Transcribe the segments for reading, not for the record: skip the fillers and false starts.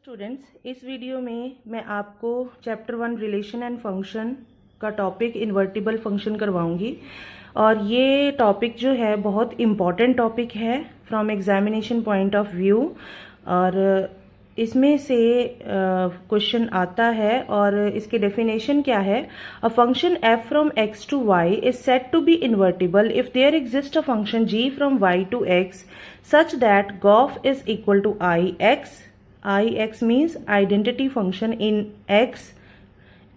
Students, इस video में मैं आपको चैप्टर 1 रिलेशन एंड फंक्शन का टॉपिक इन्वर्टिबल फंक्शन करवाऊंगी। और ये टॉपिक जो है बहुत इम्पॉर्टेंट टॉपिक है from examination point of view. और इसमें से क्वेश्चन आता है और इसकी डेफिनेशन क्या है। A function f from x to y is said to be invertible if there exist a function g from y to x such that gof is equal to ix means identity function in x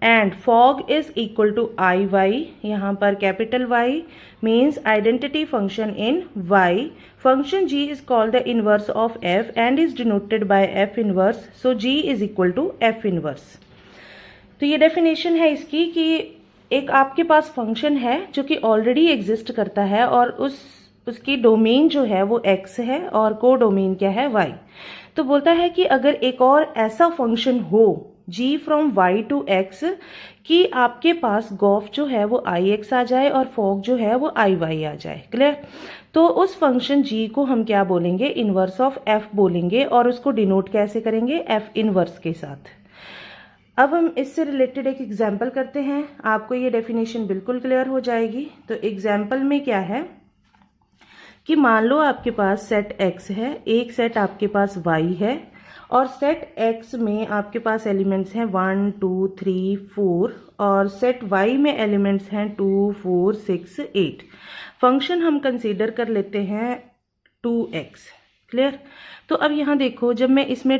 and fog is equal to iy, यहाँ पर capital Y means identity function in y. Function g is called the inverse of f and is denoted by f inverse, so g is equal to f inverse. तो ये definition है इसकी कि एक आपके पास function है जो कि ऑलरेडी एग्जिस्ट करता है और उसकी डोमेन जो है वो x है और को डोमेन क्या है y। तो बोलता है कि अगर एक और ऐसा फंक्शन हो g from y to x कि आपके पास गॉफ जो है वो ix आ जाए और फॉग जो है वो iy आ जाए। क्लियर? तो उस फंक्शन g को हम क्या बोलेंगे, इनवर्स ऑफ f बोलेंगे और उसको डिनोट कैसे करेंगे, f इनवर्स के साथ। अब हम इससे रिलेटेड एक एग्जाम्पल करते हैं, आपको ये डेफिनेशन बिल्कुल क्लियर हो जाएगी। तो एग्जाम्पल में क्या है कि मान लो आपके पास सेट x है, एक सेट आपके पास y है और सेट x में आपके पास एलिमेंट्स हैं 1 2 3 4 और सेट y में एलिमेंट्स हैं 2 4 6 8। फंक्शन हम कंसीडर कर लेते हैं 2x। क्लियर? तो अब यहाँ देखो, जब मैं इसमें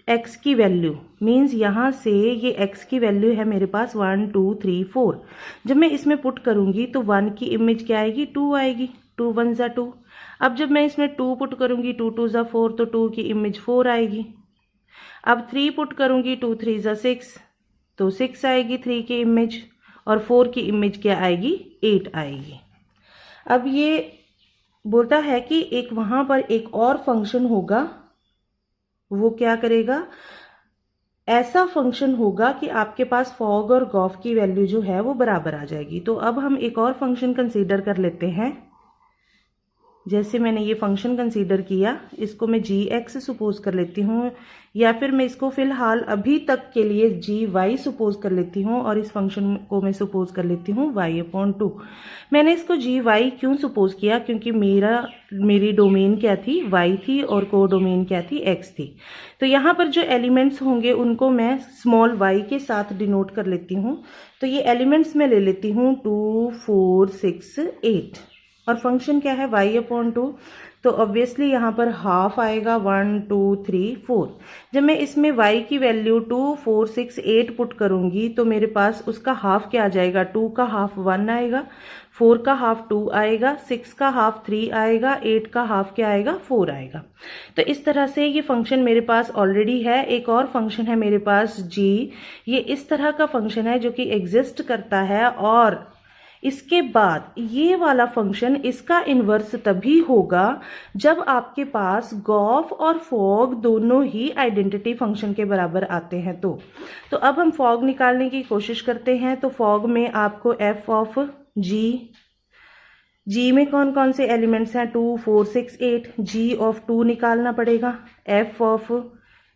x की वैल्यू मीन्स यहाँ से ये x की वैल्यू है मेरे पास 1 2 3 4, जब मैं इसमें पुट करूँगी तो 1 की इमेज क्या आएगी, 2 आएगी, 2 1 ज़ा 2। अब जब मैं इसमें 2 पुट करूँगी 2 2 ज़ा 4, तो 2 की इमेज 4 आएगी। अब 3 पुट करूँगी 2 3 ज़ा 6, तो 6 आएगी 3 की इमेज, और 4 की इमेज क्या आएगी, 8 आएगी। अब ये बोलता है कि एक वहाँ पर एक और फंक्शन होगा, वो क्या करेगा, ऐसा फंक्शन होगा कि आपके पास फॉग और गॉफ की वैल्यू जो है वो बराबर आ जाएगी। तो अब हम एक और फंक्शन कंसीडर कर लेते हैं। जैसे मैंने ये फंक्शन कंसीडर किया, इसको मैं gx सपोज कर लेती हूँ, या फिर मैं इसको फिलहाल अभी तक के लिए gy सपोज कर लेती हूँ और इस फंक्शन को मैं सपोज कर लेती हूँ y/2। मैंने इसको gy क्यों सपोज किया, क्योंकि मेरी डोमेन क्या थी, y थी और को डोमेन क्या थी, x थी। तो यहाँ पर जो एलिमेंट्स होंगे उनको मैं स्मॉल y के साथ डिनोट कर लेती हूँ। तो ये एलिमेंट्स मैं ले लेती हूँ 2 4 6 8 और फंक्शन क्या है, y/2। तो ऑब्वियसली यहाँ पर हाफ आएगा 1 2 3 4। जब मैं इसमें y की वैल्यू 2 4 6 8 पुट करूँगी तो मेरे पास उसका हाफ क्या आ जाएगा, 2 का हाफ 1 आएगा, 4 का हाफ 2 आएगा, 6 का हाफ 3 आएगा, 8 का हाफ क्या आएगा, 4 आएगा। तो इस तरह से ये फंक्शन मेरे पास ऑलरेडी है। एक और फंक्शन है मेरे पास g, ये इस तरह का फंक्शन है जो कि एग्जिस्ट करता है, और इसके बाद ये वाला फंक्शन, इसका इन्वर्स तभी होगा जब आपके पास गॉफ और फॉग दोनों ही आइडेंटिटी फंक्शन के बराबर आते हैं। तो अब हम फॉग निकालने की कोशिश करते हैं। तो फॉग में आपको f ऑफ g में कौन कौन से एलिमेंट्स हैं, 2 4 6 8, g ऑफ 2 निकालना पड़ेगा, f ऑफ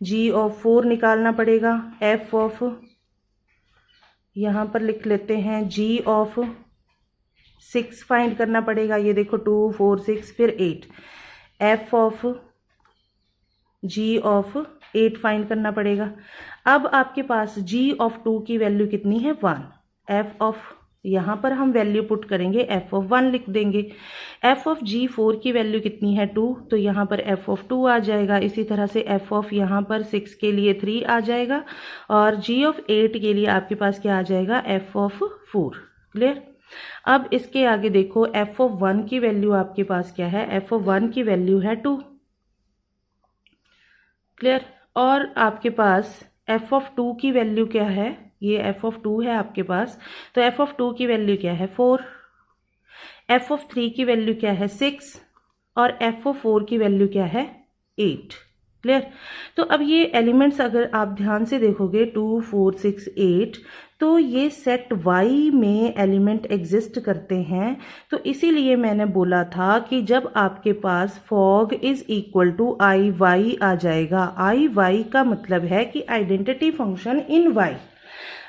g ऑफ 4 निकालना पड़ेगा, f ऑफ यहाँ पर लिख लेते हैं g ऑफ 6 फाइंड करना पड़ेगा। ये देखो 2 4 6 फिर 8, f of g of 8 find करना पड़ेगा। अब आपके पास g ऑफ 2 की वैल्यू कितनी है, 1। f ऑफ, यहाँ पर हम वैल्यू पुट करेंगे, f ऑफ 1 लिख देंगे। f ऑफ g4 की वैल्यू कितनी है, 2, तो यहाँ पर f ऑफ 2 आ जाएगा। इसी तरह से f ऑफ यहाँ पर 6 के लिए 3 आ जाएगा, और g ऑफ 8 के लिए आपके पास क्या आ जाएगा, f ऑफ 4। क्लियर? अब इसके आगे देखो, f ऑफ 1 की वैल्यू आपके पास क्या है, f ऑफ 1 की वैल्यू है 2। क्लियर? और आपके पास f ऑफ 2 की वैल्यू क्या है, ये f ऑफ 2 है आपके पास, तो f ऑफ 2 की वैल्यू क्या है, 4। f ऑफ 3 की वैल्यू क्या है, 6, और f ऑफ 4 की वैल्यू क्या है, 8। क्लियर। तो अब ये एलिमेंट्स अगर आप ध्यान से देखोगे 2 4 6 8, तो ये सेट Y में एलिमेंट एग्जिस्ट करते हैं। तो इसीलिए मैंने बोला था कि जब आपके पास fog is equal to I Y आ जाएगा, आई वाई का मतलब है कि आइडेंटिटी फंक्शन इन Y।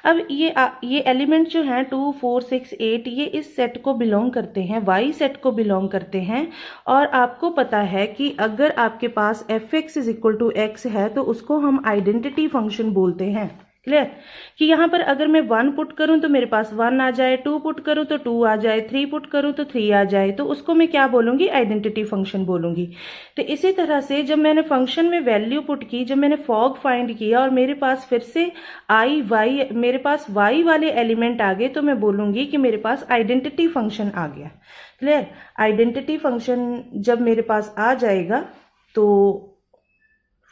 अब ये एलिमेंट जो हैं 2 4 6 8 ये इस सेट को बिलोंग करते हैं, Y सेट को बिलोंग करते हैं। और आपको पता है कि अगर आपके पास fx is equal to x है तो उसको हम आइडेंटिटी फंक्शन बोलते हैं। क्लियर कि यहाँ पर अगर मैं 1 पुट करूँ तो मेरे पास 1 आ जाए, 2 पुट करूँ तो 2 आ जाए, 3 पुट करूँ तो 3 आ जाए, तो उसको मैं क्या बोलूँगी, आइडेंटिटी फंक्शन बोलूँगी। तो इसी तरह से जब मैंने फंक्शन में वैल्यू पुट की, जब मैंने फॉग फाइंड किया और मेरे पास फिर से आई वाई, मेरे पास वाई वाले एलिमेंट आ गए, तो मैं बोलूँगी कि मेरे पास आइडेंटिटी फंक्शन आ गया। क्लियर, आइडेंटिटी फंक्शन जब मेरे पास आ जाएगा तो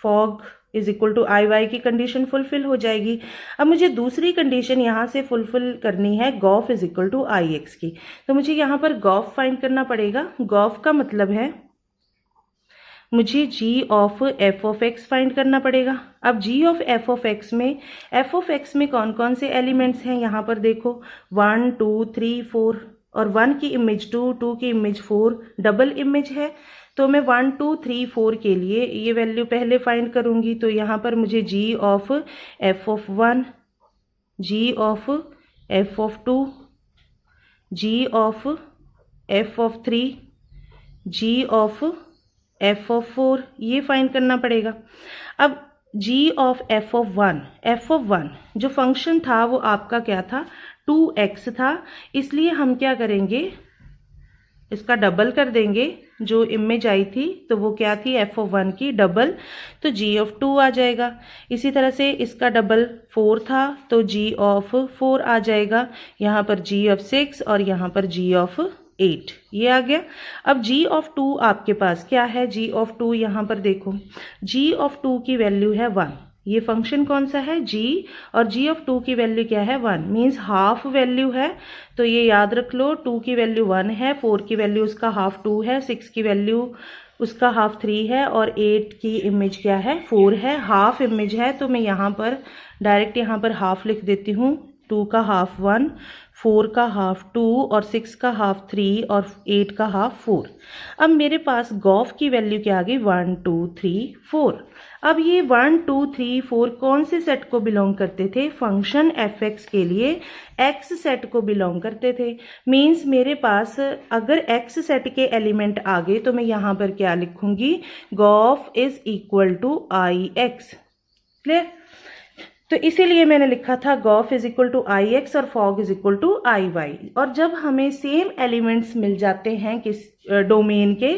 fog is equal to I y की कंडीशन फुलफिल हो जाएगी। अब मुझे दूसरी कंडीशन यहाँ से फुलफिल करनी है gof is equal to I x की। तो मुझे यहाँ पर गॉफ फाइंड करना पड़ेगा। गॉफ का मतलब है मुझे g of f of x find करना पड़ेगा। अब g of f of x में कौन कौन से एलिमेंट्स हैं, यहाँ पर देखो 1 2 3 4 और 1 की इमेज 2, 2 की इमेज 4, डबल इमेज है। तो मैं 1 2 3 4 के लिए ये वैल्यू पहले फाइंड करूंगी। तो यहाँ पर मुझे g of f of 1, g of f of 2, g of f of 3, g of f of 4 ये फाइंड करना पड़ेगा। अब g ऑफ f ऑफ 1 जो फंक्शन था वो आपका क्या था, 2x था, इसलिए हम क्या करेंगे, इसका डबल कर देंगे। जो इमेज आई थी तो वो क्या थी, f ऑफ 1 की डबल, तो g ऑफ 2 आ जाएगा। इसी तरह से इसका डबल 4 था तो g ऑफ 4 आ जाएगा। यहाँ पर g ऑफ 6 और यहाँ पर g ऑफ 8 ये आ गया। अब g ऑफ 2 आपके पास क्या है, g ऑफ 2 यहाँ पर देखो, g ऑफ 2 की वैल्यू है 1। ये फंक्शन कौन सा है, g, और g ऑफ 2 की वैल्यू क्या है, 1, मीन्स हाफ वैल्यू है। तो ये याद रख लो, 2 की वैल्यू 1 है, 4 की वैल्यू उसका हाफ 2 है, 6 की वैल्यू उसका हाफ 3 है और 8 की इमेज क्या है, 4 है, हाफ इमेज है। तो मैं यहाँ पर डायरेक्ट यहाँ पर हाफ लिख देती हूँ, 2 का हाफ 1, 4 का हाफ 2 और 6 का हाफ 3 और 8 का हाफ 4। अब मेरे पास गॉफ की वैल्यू क्या आ गई, 1 2 3 4। अब ये 1 2 3 4 कौन से सेट को बिलोंग करते थे, फंक्शन fx के लिए x सेट को बिलोंग करते थे। मीन्स मेरे पास अगर x सेट के एलिमेंट आ गए तो मैं यहाँ पर क्या लिखूंगी, gof is equal to I X. Clear, तो इसीलिए मैंने लिखा था gof is equal to I X और fog is equal to I Y. और जब हमें सेम एलिमेंट्स मिल जाते हैं किस डोमेन के,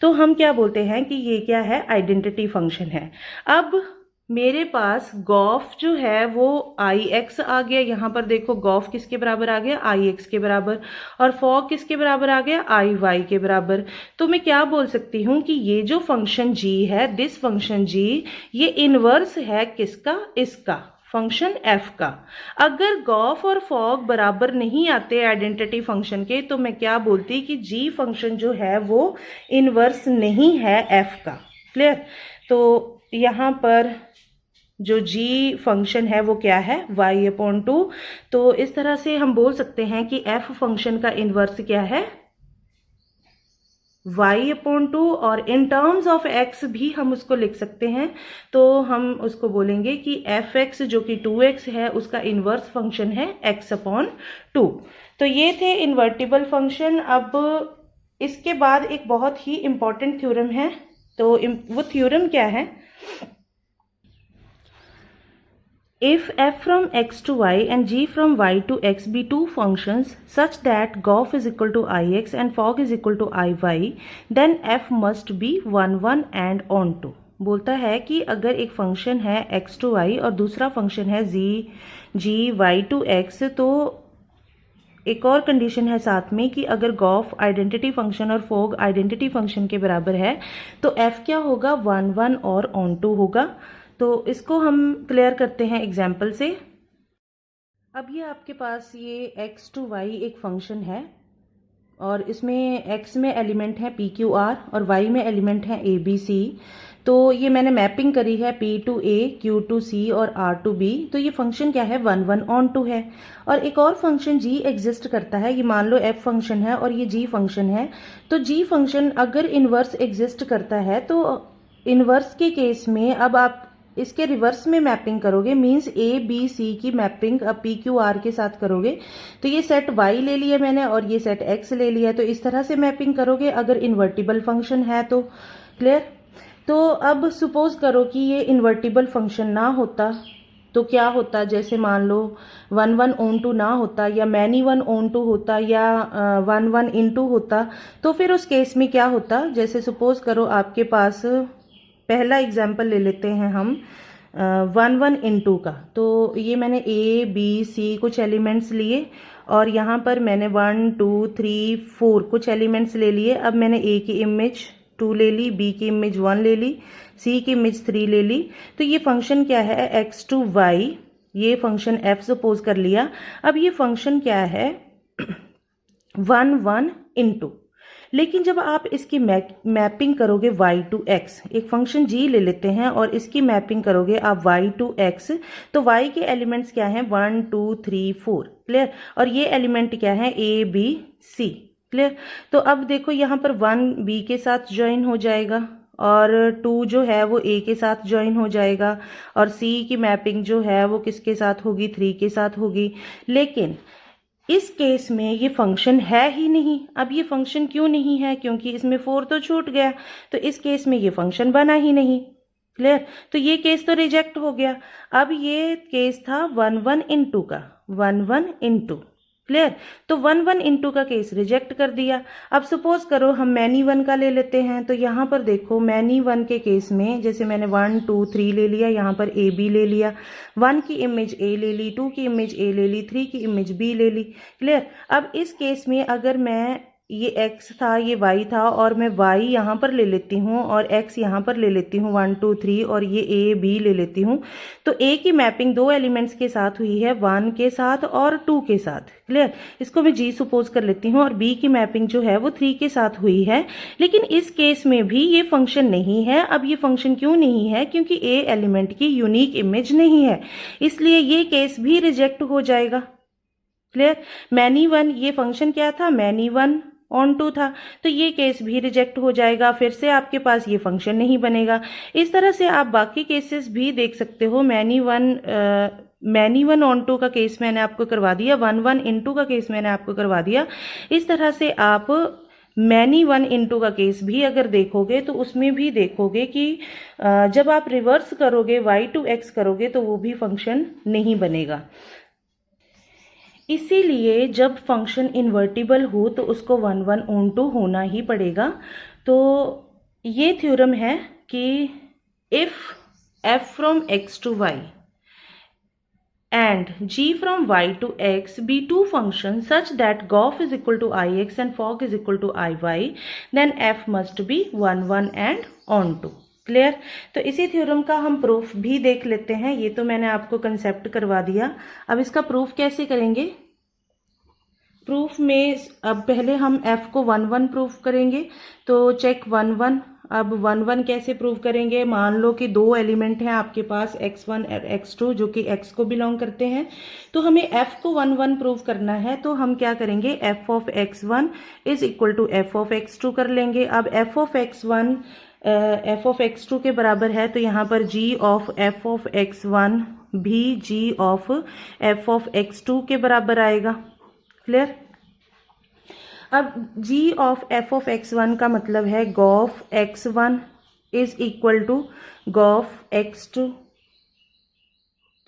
तो हम क्या बोलते हैं कि ये क्या है, आइडेंटिटी फंक्शन है। अब मेरे पास गॉफ जो है वो आई एक्स आ गया, यहाँ पर देखो गॉफ किसके बराबर आ गया, आई एक्स के बराबर, और फॉग किसके बराबर आ गया, आई वाई के बराबर। तो मैं क्या बोल सकती हूँ कि ये जो फंक्शन g है, दिस फंक्शन g, ये इनवर्स है किसका, इसका, फंक्शन f का। अगर गॉफ और फॉग बराबर नहीं आते आइडेंटिटी फंक्शन के, तो मैं क्या बोलती कि g फंक्शन जो है वो इनवर्स नहीं है f का। क्लियर, तो यहाँ पर जो g फंक्शन है वो क्या है, y/2। तो इस तरह से हम बोल सकते हैं कि f फंक्शन का इनवर्स क्या है, y/2, और इन टर्म्स ऑफ x भी हम उसको लिख सकते हैं। तो हम उसको बोलेंगे कि fx जो कि 2x है उसका इनवर्स फंक्शन है x/2। तो ये थे इन्वर्टिबल फंक्शन। अब इसके बाद एक बहुत ही इंपॉर्टेंट थ्योरम है, तो वो थ्योरम क्या है, if f from x to y and g from y to x be two functions such that gauf is equal to ix and fog is equal to iy, then f must be 1 1 and on 2। बोलता है कि अगर एक function है x to y और दूसरा function है g y to x, तो एक और कंडीशन है साथ में कि अगर गॉफ आइडेंटिटी फंक्शन और फॉग आइडेंटिटी फंक्शन के बराबर है तो f क्या होगा, 1 1 और ऑन 2 होगा। तो इसको हम क्लियर करते हैं एग्जाम्पल से। अब ये आपके पास ये x to y एक फंक्शन है और इसमें x में एलिमेंट है p q r और y में एलिमेंट है a b c। तो ये मैंने मैपिंग करी है P to A, Q to C और R टू B। तो ये फंक्शन क्या है, 1 1 ऑन टू है। और एक और फंक्शन G एग्जिस्ट करता है, ये मान लो F फंक्शन है और ये G फंक्शन है। तो G फंक्शन अगर इनवर्स एग्जिस्ट करता है तो इनवर्स के केस में अब आप इसके रिवर्स में मैपिंग करोगे, मींस A B C की मैपिंग अब P Q R के साथ करोगे। तो ये सेट Y ले लिया मैंने और ये सेट X ले लिया, तो इस तरह से मैपिंग करोगे अगर इन्वर्टिबल फंक्शन है तो। क्लियर। तो अब सपोज करो कि ये इन्वर्टिबल फंक्शन ना होता तो क्या होता, जैसे मान लो 1 1 ऑन टू ना होता या मैनी 1 ऑन टू होता या 1 1 इन टू होता, तो फिर उस केस में क्या होता। जैसे सपोज करो आपके पास पहला एग्जाम्पल ले लेते हैं हम 1 1 इन टू का। तो ये मैंने A B C कुछ एलिमेंट्स लिए और यहाँ पर मैंने 1 2 3 4 कुछ एलिमेंट्स ले लिए। अब मैंने A की इमेज 2 ले ली, B की इमेज 1 ले ली, C की इमेज 3 ले ली। तो ये फंक्शन क्या है, x टू y, ये फंक्शन f सपोज कर लिया। अब ये फंक्शन क्या है 1 1 इंटू, लेकिन जब आप इसकी मैपिंग करोगे y टू x, एक फंक्शन g ले लेते हैं और इसकी मैपिंग करोगे आप y टू x, तो y के एलिमेंट्स क्या हैं 1 2 3 4। क्लियर। और ये एलिमेंट क्या है a b c। क्लियर। तो अब देखो यहाँ पर 1 b के साथ ज्वाइन हो जाएगा और 2 जो है वो a के साथ ज्वाइन हो जाएगा और c की मैपिंग जो है वो किसके साथ होगी, 3 के साथ होगी। लेकिन इस केस में ये फंक्शन है ही नहीं। अब ये फंक्शन क्यों नहीं है, क्योंकि इसमें 4 तो छूट गया, तो इस केस में ये फंक्शन बना ही नहीं। क्लियर। तो ये केस तो रिजेक्ट हो गया। अब ये केस था 1 1 इंटू का, 1 1 इंटू। क्लियर। तो 1 1 इंटू का केस रिजेक्ट कर दिया। अब सपोज करो हम मैनी 1 का ले लेते हैं। तो यहाँ पर देखो मैनी 1 के केस में जैसे मैंने 1 2 3 ले लिया, यहाँ पर A B ले लिया, 1 की इमेज A ले ली, 2 की इमेज A ले ली, 3 की इमेज B ले ली। क्लियर। अब इस केस में अगर मैं ये x था ये y था और मैं y यहाँ पर ले लेती हूँ और x यहाँ पर ले लेती हूँ 1 2 3 और ये a b ले लेती हूँ, तो a की मैपिंग दो एलिमेंट्स के साथ हुई है, 1 के साथ और 2 के साथ। क्लियर। इसको मैं g सपोज कर लेती हूँ और b की मैपिंग जो है वो 3 के साथ हुई है। लेकिन इस केस में भी ये फंक्शन नहीं है। अब ये फंक्शन क्यों नहीं है, क्योंकि a एलिमेंट की यूनिक इमेज नहीं है, इसलिए ये केस भी रिजेक्ट हो जाएगा। क्लियर। मैनी 1 ये फंक्शन क्या था, मैनी 1 ऑन टू था, तो ये केस भी रिजेक्ट हो जाएगा, फिर से आपके पास ये फंक्शन नहीं बनेगा। इस तरह से आप बाकी केसेस भी देख सकते हो। मैनी 1 ऑन टू का केस मैंने आपको करवा दिया, 1 1 इंटू का केस मैंने आपको करवा दिया। इस तरह से आप मैनी 1 इंटू का केस भी अगर देखोगे तो उसमें भी देखोगे कि जब आप रिवर्स करोगे y टू x करोगे तो वो भी फंक्शन नहीं बनेगा। इसीलिए जब फंक्शन इन्वर्टिबल हो तो उसको 1 1 ऑन टू होना ही पड़ेगा। तो ये थ्योरम है कि if f from x to y and g from y to x be two functions such that gof is equal to ix and fog is equal to iy, then f must be 1 1 and onto। Clear. तो इसी theorem का हम proof भी देख लेते हैं। ये तो मैंने आपको कंसेप्ट करवा दिया, अब इसका प्रूफ कैसे करेंगे। प्रूफ में अब पहले हम f को 1 1 प्रूफ करेंगे, तो चेक 1 1। अब 1 1 कैसे प्रूव करेंगे, मान लो कि दो एलिमेंट हैं आपके पास x1 और x2 जो कि x को बिलोंग करते हैं, तो हमें f को 1 1 प्रूव करना है। तो हम क्या करेंगे, f of x1 is equal to f of x2 कर लेंगे। अब f of x1 f of x2 के बराबर है, तो यहाँ पर g of f of x1 भी g of f of x2 के बराबर आएगा। क्लियर। अब g of f of x1 का मतलब है gof x1 is equal to gof x2।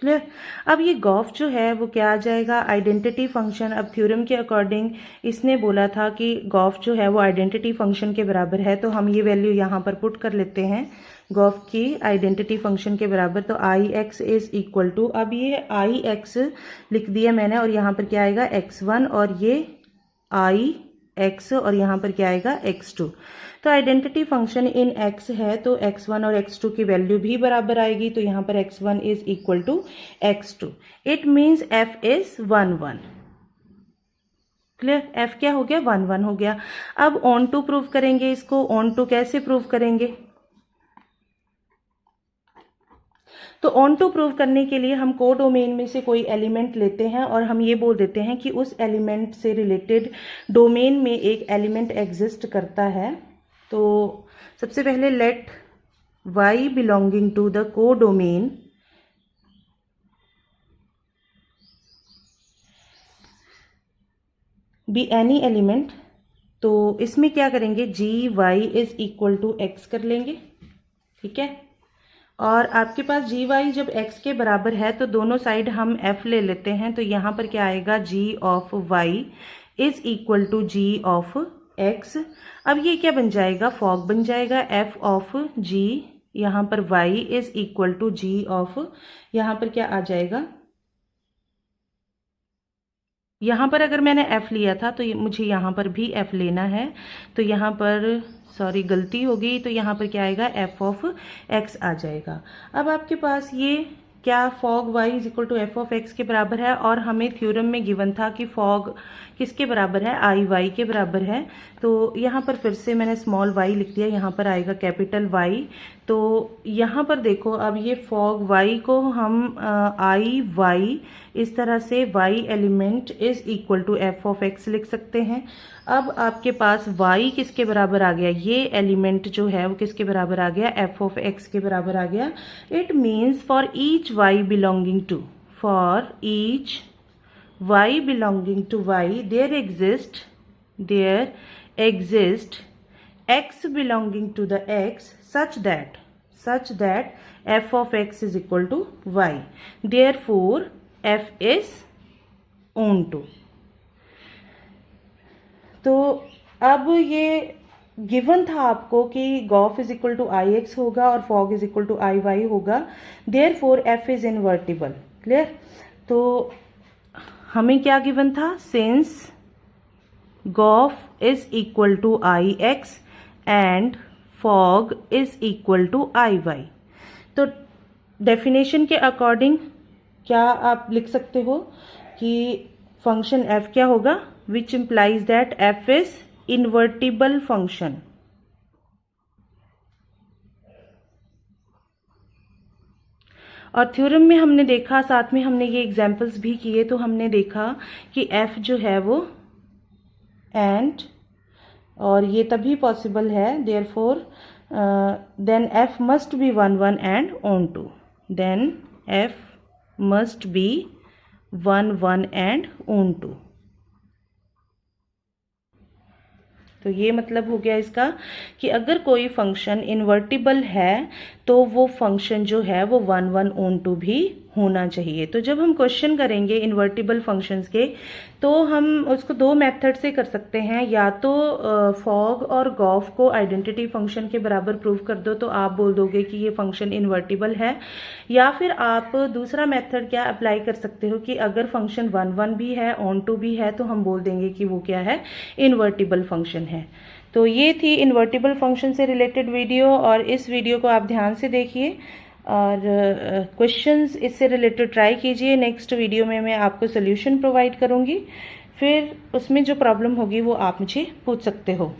Clear. अब ये गॉफ जो है वो क्या आ जाएगा, आइडेंटिटी फंक्शन। अब थ्योरम के अकॉर्डिंग इसने बोला था कि गॉफ जो है वो आइडेंटिटी फंक्शन के बराबर है, तो हम ये वैल्यू यहाँ पर पुट कर लेते हैं गॉफ की आइडेंटिटी फंक्शन के बराबर। तो आई एक्स इज इक्वल टू, अब ये आई एक्स लिख दिया मैंने और यहाँ पर क्या आएगा x1 और ये आई x और यहाँ पर क्या आएगा x2। तो आइडेंटिटी फंक्शन इन x है तो x1 और x2 की वैल्यू भी बराबर आएगी, तो यहाँ पर x1 is equal to x2। It means f is 1 1। Clear. f क्या हो गया, 1 1 हो गया। अब ऑन टू प्रूव करेंगे इसको। ऑन टू कैसे प्रूव करेंगे, तो ऑन टू प्रूव करने के लिए हम कोडोमेन में से कोई एलिमेंट लेते हैं और हम ये बोल देते हैं कि उस एलिमेंट से रिलेटेड डोमेन में एक एलिमेंट एग्जिस्ट करता है। तो सबसे पहले let y belonging to the codomain B any element. तो इसमें क्या करेंगे, G Y is equal to X कर लेंगे, ठीक है। और आपके पास जी वाई जब x के बराबर है तो दोनों साइड हम f ले लेते हैं। तो यहाँ पर क्या आएगा, g of y is equal to g of x। अब ये क्या बन जाएगा, फॉग बन जाएगा, f ऑफ g, यहाँ पर y is equal to g of, यहाँ पर क्या आ जाएगा, यहाँ पर अगर मैंने f लिया था तो मुझे यहाँ पर भी f लेना है। तो यहाँ पर सॉरी गलती हो गई, तो यहाँ पर क्या आएगा, f ऑफ x आ जाएगा। अब आपके पास ये क्या fog y is equal to f of x के बराबर है और हमें थ्योरम में गिवन था कि फॉग किसके बराबर है, आई y के बराबर है। तो यहाँ पर फिर से मैंने स्मॉल y लिख दिया, यहाँ पर आएगा कैपिटल Y। तो यहाँ पर देखो, अब ये फॉग y को हम आई y इस तरह से y element is equal to f of x लिख सकते हैं। अब आपके पास y किसके बराबर आ गया, ये एलिमेंट जो है वो किसके बराबर आ गया, f ऑफ x के बराबर आ गया। It means for each y belonging to, for each y belonging to y there exist x belonging to the x such that f of x is equal to y, therefore f is onto। तो अब ये given था आपको कि gof is equal to I X होगा और fog is equal to I Y होगा, therefore F is invertible. Clear. तो हमें क्या गिवन था, since gof is equal to I X and fog is equal to I Y. तो definition के according क्या आप लिख सकते हो कि फंक्शन f क्या होगा, which implies that f is invertible function. और थ्योरम में हमने देखा, साथ में हमने ये एग्जाम्पल्स भी किए, तो हमने देखा कि f जो है वो एंड, और ये तभी पॉसिबल है, therefore then f must be 1 1 and onto, then f must be 1 1 and onto. तो ये मतलब हो गया इसका कि अगर कोई फंक्शन इन्वर्टिबल है तो वो फंक्शन जो है वो 1 1 ऑन टू भी होना चाहिए। तो जब हम क्वेश्चन करेंगे इन्वर्टिबल फंक्शंस के, तो हम उसको दो मेथड से कर सकते हैं, या तो फॉग और गॉफ को आइडेंटिटी फंक्शन के बराबर प्रूव कर दो तो आप बोल दोगे कि ये फंक्शन इन्वर्टिबल है, या फिर आप दूसरा मेथड क्या अप्लाई कर सकते हो कि अगर फंक्शन 1 1 भी है, ऑन टू भी है, तो हम बोल देंगे कि वो क्या है, इन्वर्टिबल फंक्शन है। तो ये थी इन्वर्टिबल फंक्शन से रिलेटेड वीडियो, और इस वीडियो को आप ध्यान से देखिए और क्वेश्चंस इससे रिलेटेड ट्राई कीजिए। नेक्स्ट वीडियो में मैं आपको सोल्यूशन प्रोवाइड करूंगी, फिर उसमें जो प्रॉब्लम होगी वो आप मुझे पूछ सकते हो।